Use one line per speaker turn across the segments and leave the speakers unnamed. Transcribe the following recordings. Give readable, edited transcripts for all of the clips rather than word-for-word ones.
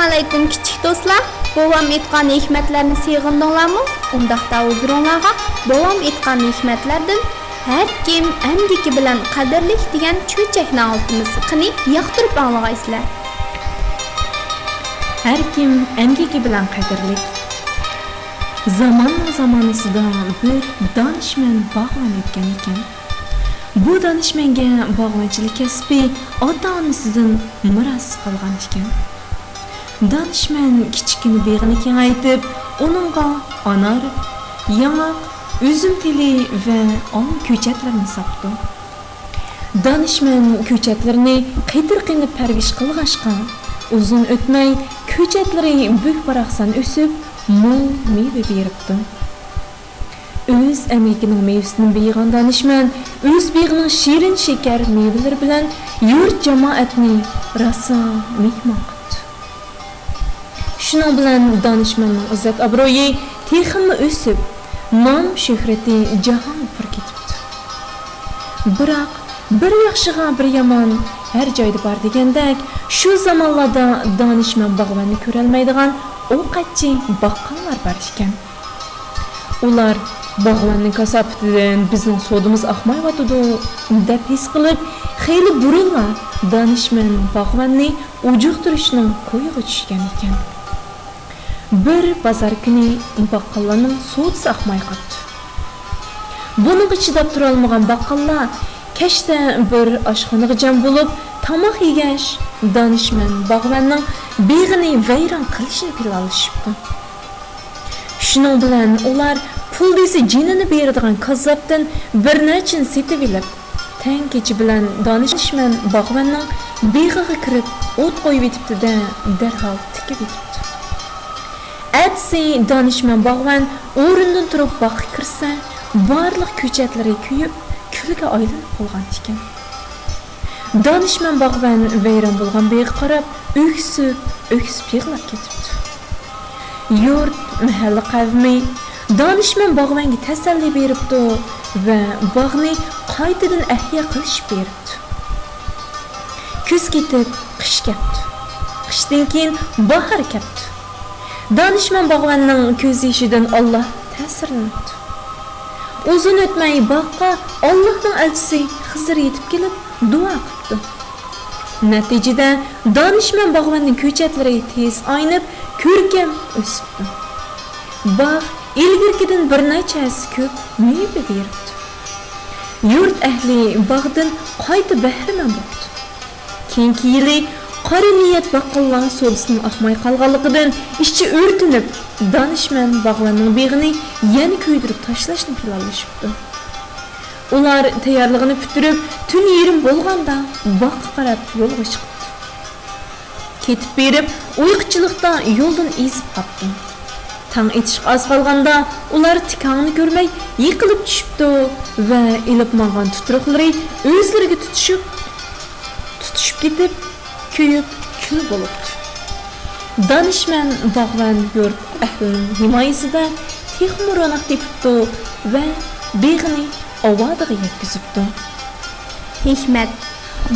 Assalomu alaykum kichik do'stlar. Bovam aytgan hikmatlarni seg'indinglarmi? Undaqda huzuringizga bovam aytgan hikmatlardan har kim amgiki bilan qadrlik degan cho'chakni oltimiz qani yoqtirib anglaysizlar.
Har kim amgiki bilan qadrlik. Zamonasida bir donishmand bog'lan o'tgan ekan. Bu donishmanga bog'lanchilik kasbi ota-onasidan miros qolgan ekan. Donishmand kichkina beg'ini kengaytib, uningga anor, yangoq, üzüm tili va ol ko'chatlarni sotdi. Donishmand ko'chatlarni qitirqinib parvish qilg'ashqa, uzun o'tmay ko'chatlari bo'k-baraqsan o'sib, mo'l meva beribdi. Öz əməyining mevasini beygan donishmand öz beg'ining shirin shakar mevalar bilan yurt jamoatni rosa mehmon qildi. Shuning bilan donishmandning izzat obro'yi texmi o'sib, nom shuhrati jahon pir ketibdi. Biroq bir yaxshiga bir yomon har joyda bor degandek, shu zamonlarda donishmand bog'vanni ko'rolmaydigan ovqatchi baqqollar bor ekan. Ular bog'vanning kasabatidan bizning sodimiz oqmayotidi deb his qilib, xeyli burunlar donishmand bog'vanni ujuqtirishning qo'yiga tushgan ekan. Bir bozor kuni baqqollarning sodisi oqmay qoldi. Buniga chidab tura olmagan baqqollar kechda bir oshxonaga jam bo'lib, tomoq yegash donishmand bog'vanning beg'ini vayron qilishini planlashibdi. Shuning bilan ular pul desa jinini beradigan kazzobdan bir nechini setib olib, tang kechi bilan donishmand bog'vanning beg'iga kirib, o't qo'yib etibdi-da, darhol tikib etibdi. Atsi donishmand bog'van o'rindan turib boqqa kirsa, barliq ko'chatlari kuyib, kulga aylanib qolgan ekan. Donishmand bog'van vayron bo'lgan beg'iga qarab, o'ksib yig'lab ketibdi. Yurt, mahalla qavmi donishmand bog'vanga tasalli beribdi va bog'ni qaytadan ahya qilish beribdi. Kuz ketib, qish keldi. Qishdan keyin bahor keldi. Donishmand bog'vanning ko'z yoshidan Alloh ta'sirlanadi. Uzun o'tmay bog'ga Allohning elchisi Xizr yetib kelib, duo qildi. Natijada donishmand bog'vanning ko'chatlari tez aynib, ko'rkam o'sibdi. Bog' ilgirkidan bir nechasi ko'p meva beribdi. Yurt ahli bog'dan qayta bahramand bo'ldi. Keyingi yili qora niyat baqqollar sodisining oqmay qolganligidan ichi o'rtinib, donishmand bog'vanning beg'ini yana kuydirib tashlashni planlashibdi. Ular tayyorligini bitirib, tun yerim bo'lganda bog'ga qarab yo'lga chiqdi. Ketib berib, uyquchilikda yo'ldan ezib qoldi. Tang etish az qolganda ular tikangni ko'rmay yiqilib tushibdi va ilib mangan tuturuqlari o'zlariga tutishib ketib, kuyib kul bo'libdi. Donishmand bog'van yurt ahlining himoyasida texmi ro'naq tepibdi va beg'ini ovodiga yetkazibdi.
Hikmat: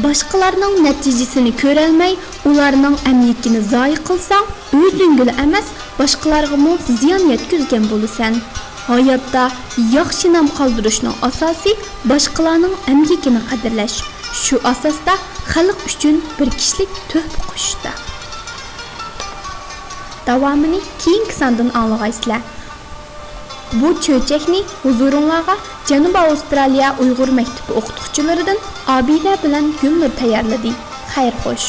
boshqalarning natijasini ko'rolmay, ularning amlikini zoyi qilsang, o'zingga emas, boshqalarga ham ziyon yetkazgan bo'lasan. Hayotda yaxshi nom qoldirishning asosi boshqalarning amlikini qadrlash. Shu asosda xalq uchun bir kishilik tuhfa qo'shishda. Davomini keyingi sondan anglaysizlar. Bu cho'chakni huzuringizga Janubiy Avstraliya Uyg'ur maktabi o'qituvchilaridan Obida bilan Gulnur tayyorladi. Xayr xo'sh.